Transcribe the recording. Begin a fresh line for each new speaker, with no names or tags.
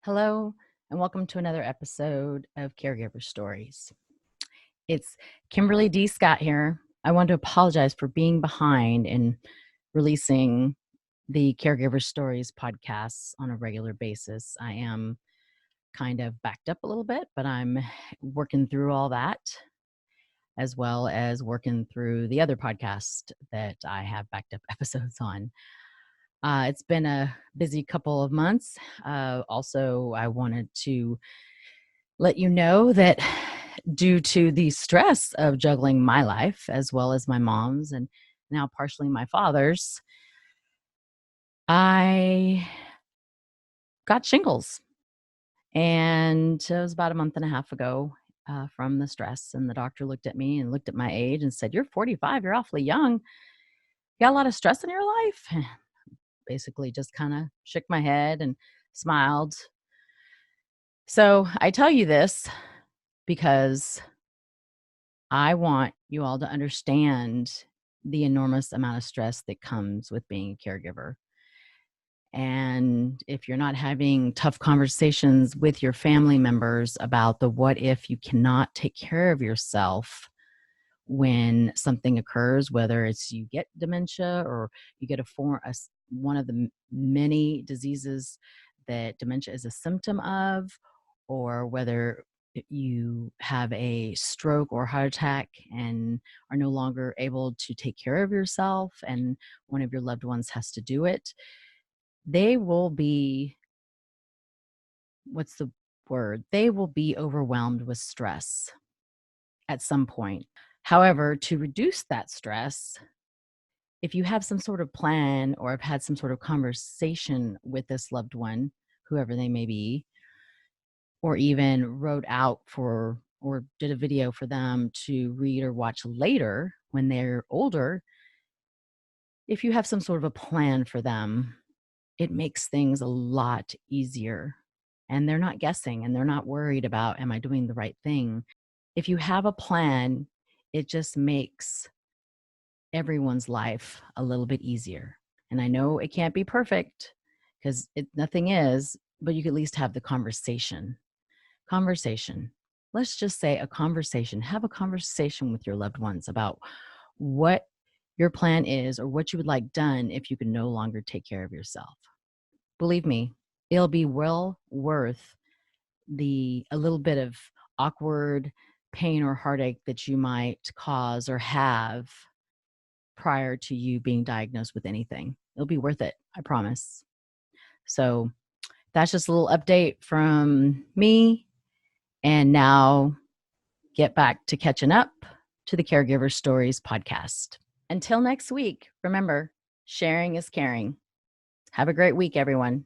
Hello, and welcome to another episode of Caregiver Stories. It's Kimberly D. Scott here. I want to apologize for being behind in releasing the Caregiver Stories podcasts on a regular basis. I am kind of backed up a little bit, but I'm working through all that, as well as working through the other podcast that I have backed up episodes on. It's been a busy couple of months. Also, I wanted to let you know that due to the stress of juggling my life as well as my mom's and now partially my father's, I got shingles. And it was about a month and a half ago from the stress. And the doctor looked at me and looked at my age and said, "You're 45, you're awfully young. You got a lot of stress in your life?" Basically, just kind of shook my head and smiled. So I tell you this because I want you all to understand the enormous amount of stress that comes with being a caregiver. And if you're not having tough conversations with your family members about the what if you cannot take care of yourself when something occurs, whether it's you get dementia or you get one of the many diseases that dementia is a symptom of, or whether you have a stroke or heart attack and are no longer able to take care of yourself and one of your loved ones has to do it, they will be, what's the word? They will be overwhelmed with stress at some point. However, to reduce that stress, if you have some sort of plan or have had some sort of conversation with this loved one, whoever they may be, or even wrote out for or did a video for them to read or watch later when they're older, if you have some sort of a plan for them, it makes things a lot easier. And they're not guessing and they're not worried about, am I doing the right thing? If you have a plan, it just makes everyone's life a little bit easier. And I know it can't be perfect because nothing is, but you can at least have the conversation. Conversation. Let's just say a conversation. Have a conversation with your loved ones about what your plan is or what you would like done if you can no longer take care of yourself. Believe me, it'll be well worth a little bit of awkward pain or heartache that you might cause or have prior to you being diagnosed with anything. It'll be worth it, I promise. So that's just a little update from me. And now get back to catching up to the Caregiver Stories podcast. Until next week, remember, sharing is caring. Have a great week, everyone.